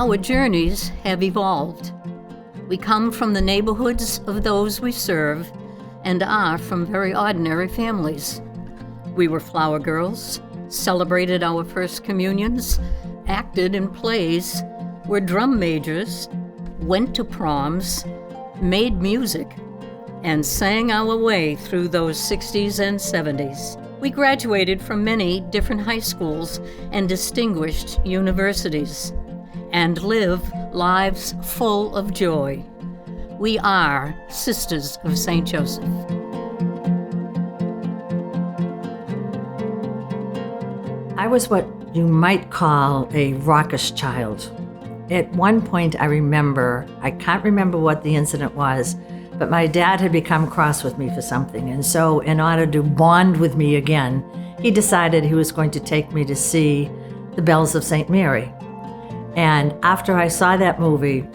Our journeys have evolved. We come from the neighborhoods of those we serve and are from very ordinary families. We were flower girls, celebrated our first communions, acted in plays, were drum majors, went to proms, made music, and sang our way through those 60s and 70s. We graduated from many different high schools and distinguished universities, and live lives full of joy. We are Sisters of St. Joseph. I was what you might call a raucous child. At one point I can't remember what the incident was, but my dad had become cross with me for something, and so in order to bond with me again, he decided he was going to take me to see The Bells of St. Mary. And after I saw that movie,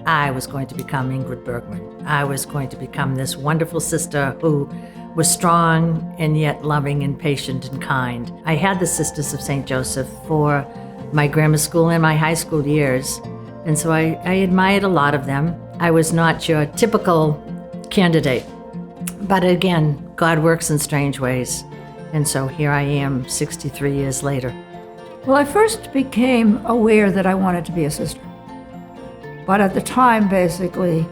I was going to become Ingrid Bergman. I was going to become this wonderful sister who was strong and yet loving and patient and kind. I had the Sisters of St. Joseph for my grammar school and my high school years, and so I admired a lot of them. I was not your typical candidate, but again, God works in strange ways, and so here I am 63 years later. Well, I first became aware that I wanted to be a sister, but at the time, basically,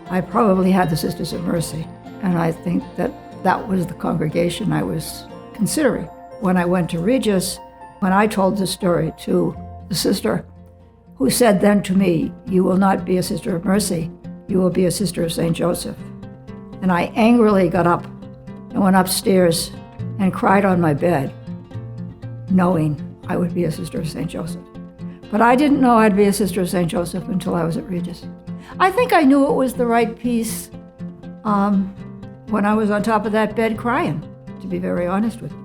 I probably had the Sisters of Mercy, and I think that was the congregation I was considering. When I went to Regis, when I told the story to the sister, who said then to me, "You will not be a Sister of Mercy, you will be a Sister of St. Joseph." And I angrily got up and went upstairs and cried on my bed, knowing I would be a Sister of St. Joseph. But I didn't know I'd be a Sister of St. Joseph until I was at Regis. I think I knew it was the right piece when I was on top of that bed crying, to be very honest with you.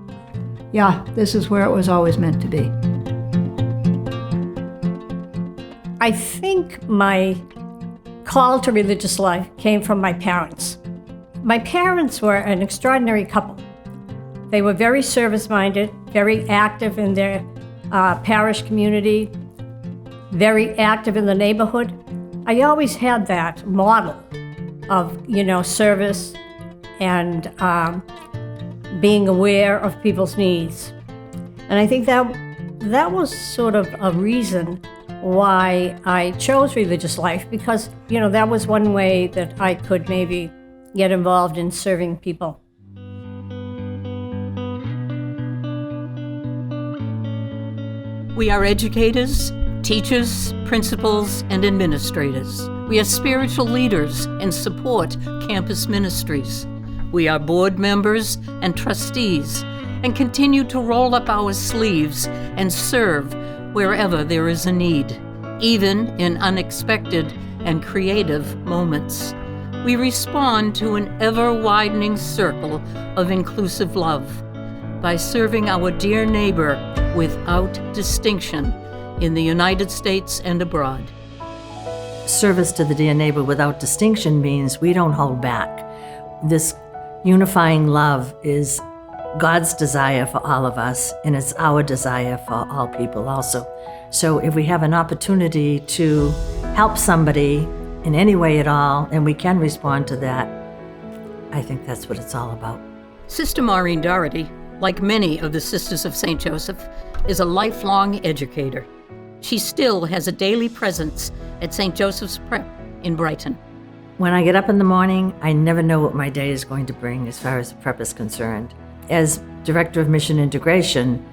Yeah, this is where it was always meant to be. I think my call to religious life came from my parents. My parents were an extraordinary couple. They were very service-minded, very active in their parish community, very active in the neighborhood. I always had that model of, service and being aware of people's needs. And I think that was sort of a reason why I chose religious life, because, that was one way that I could maybe get involved in serving people. We are educators, teachers, principals, and administrators. We are spiritual leaders and support campus ministries. We are board members and trustees and continue to roll up our sleeves and serve wherever there is a need, even in unexpected and creative moments. We respond to an ever-widening circle of inclusive love by serving our dear neighbor without distinction in the United States and abroad. Service to the dear neighbor without distinction means we don't hold back. This unifying love is God's desire for all of us, and it's our desire for all people also. So if we have an opportunity to help somebody in any way at all, and we can respond to that, I think that's what it's all about. Sister Maureen Doherty, like many of the Sisters of St. Joseph, is a lifelong educator. She still has a daily presence at St. Joseph's Prep in Brighton. When I get up in the morning, I never know what my day is going to bring as far as the prep is concerned. As Director of Mission Integration,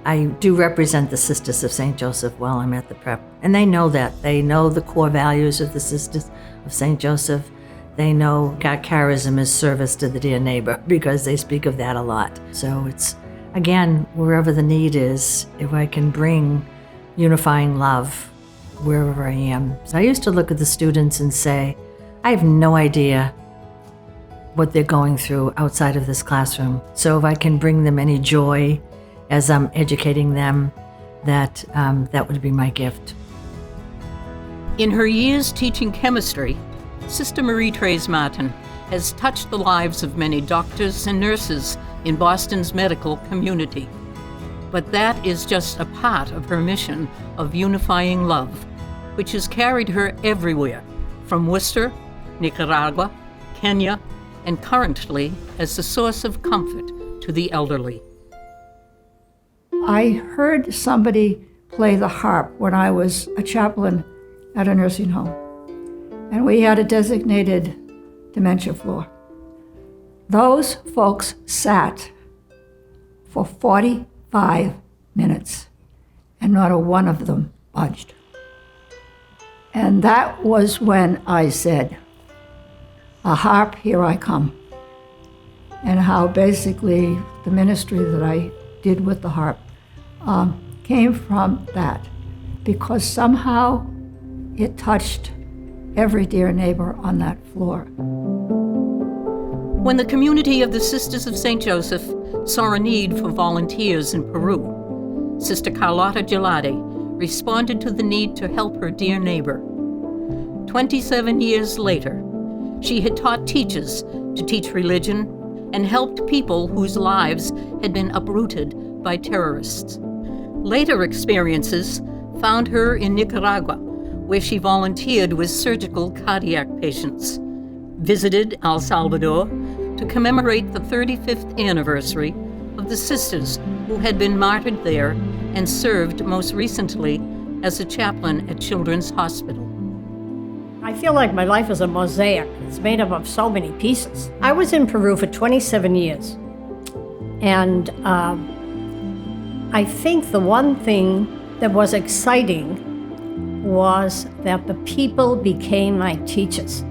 I do represent the Sisters of St. Joseph while I'm at the prep. And they know that. They know the core values of the Sisters of St. Joseph. They know God charism is service to the dear neighbor, because they speak of that a lot. So it's, again, wherever the need is, if I can bring unifying love wherever I am. So I used to look at the students and say, I have no idea what they're going through outside of this classroom. So if I can bring them any joy as I'm educating them, that would be my gift. In her years teaching chemistry, Sister Marie Therese Martin has touched the lives of many doctors and nurses in Boston's medical community. But that is just a part of her mission of unifying love. which has carried her everywhere, from Worcester, Nicaragua, Kenya, and currently as a source of comfort to the elderly. I heard somebody play the harp when I was a chaplain at a nursing home, and we had a designated dementia floor. Those folks sat for 45 minutes, and not a one of them budged. And that was when I said, a harp, here I come. And how basically the ministry that I did with the harp came from that, because somehow it touched every dear neighbor on that floor. When the community of the Sisters of St. Joseph saw a need for volunteers in Peru, Sister Carlotta Gilarde responded to the need to help her dear neighbor. 27 years later, she had taught teachers to teach religion and helped people whose lives had been uprooted by terrorists. Later experiences found her in Nicaragua, where she volunteered with surgical cardiac patients, visited El Salvador to commemorate the 35th anniversary of the sisters who had been martyred there, and served most recently as a chaplain at Children's Hospital. I feel like my life is a mosaic. It's made up of so many pieces. I was in Peru for 27 years. And I think the one thing that was exciting was that the people became my teachers.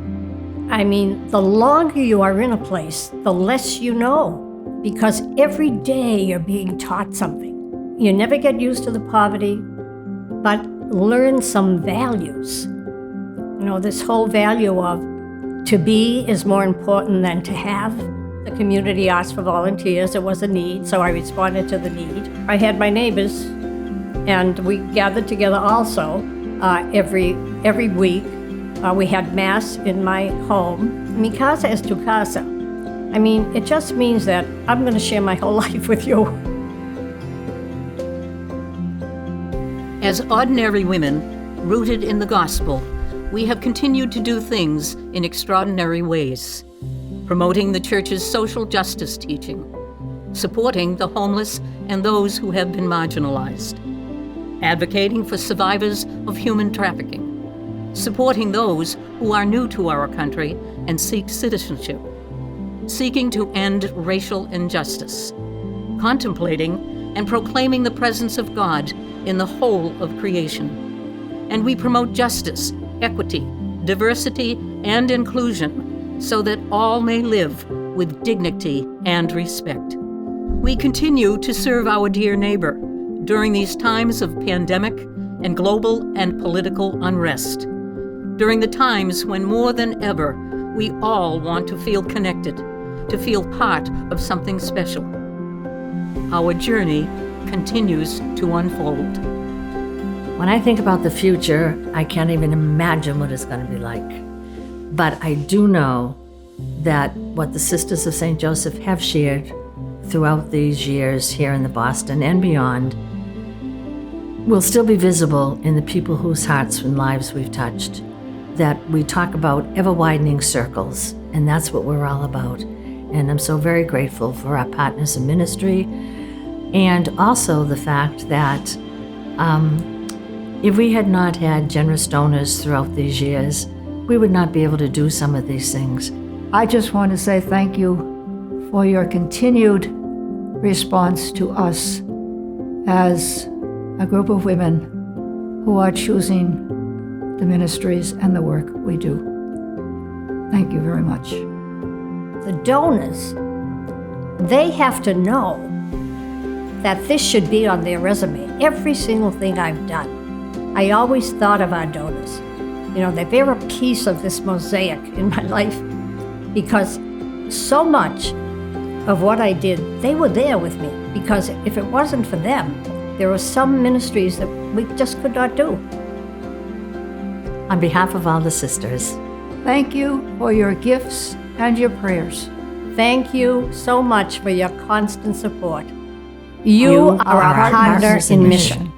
I mean, the longer you are in a place, the less you know, because every day you're being taught something. You never get used to the poverty, but learn some values. You know, this whole value of to be is more important than to have. The community asked for volunteers. There was a need, so I responded to the need. I had my neighbors, and we gathered together also every week. We had Mass in my home. Mi casa es tu casa. I mean, it just means that I'm going to share my whole life with you. As ordinary women, rooted in the gospel, we have continued to do things in extraordinary ways, promoting the Church's social justice teaching, supporting the homeless and those who have been marginalized, advocating for survivors of human trafficking, supporting those who are new to our country and seek citizenship, seeking to end racial injustice, contemplating and proclaiming the presence of God in the whole of creation. And we promote justice, equity, diversity, and inclusion so that all may live with dignity and respect. We continue to serve our dear neighbor during these times of pandemic and global and political unrest, during the times when more than ever we all want to feel connected, to feel part of something special. Our journey continues to unfold. When I think about the future, I can't even imagine what it's going to be like. But I do know that what the Sisters of St. Joseph have shared throughout these years here in the Boston and beyond will still be visible in the people whose hearts and lives we've touched. That we talk about ever-widening circles, and that's what we're all about. And I'm so very grateful for our partners in ministry, and also the fact that if we had not had generous donors throughout these years, we would not be able to do some of these things. I just want to say thank you for your continued response to us as a group of women who are choosing the ministries and the work we do. Thank you very much. The donors, they have to know that this should be on their resume. Every single thing I've done. I always thought of our donors. You know, that they're a piece of this mosaic in my life, because so much of what I did, they were there with me, because if it wasn't for them, there were some ministries that we just could not do. On behalf of all the sisters, thank you for your gifts and your prayers. Thank you so much for your constant support. You are our partners in mission.